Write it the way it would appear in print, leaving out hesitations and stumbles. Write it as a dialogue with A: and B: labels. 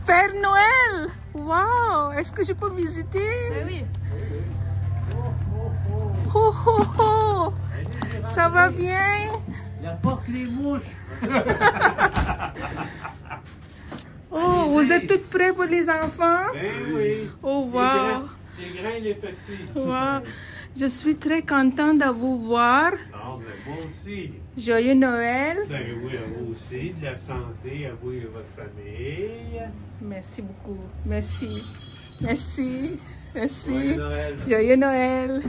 A: Père Noël! Wow! Est-ce que je peux visiter?
B: Oui.
A: Oh, oh, oh. Ça va bien?
C: Il n'y a pas que les mouches.
A: Oh, vous êtes toutes prêts pour les enfants?
C: Ben oui.
A: Oh, wow!
C: Les grands et les petits.
A: Wow! Je suis très contente de vous voir.
C: Ah, ben moi aussi.
A: Joyeux Noël!
C: Ben oui, à vous aussi. De la santé à vous et à votre famille.
A: Merci beaucoup. Merci. Merci. Merci.
C: Joyeux Noël.
A: Joyeux Noël.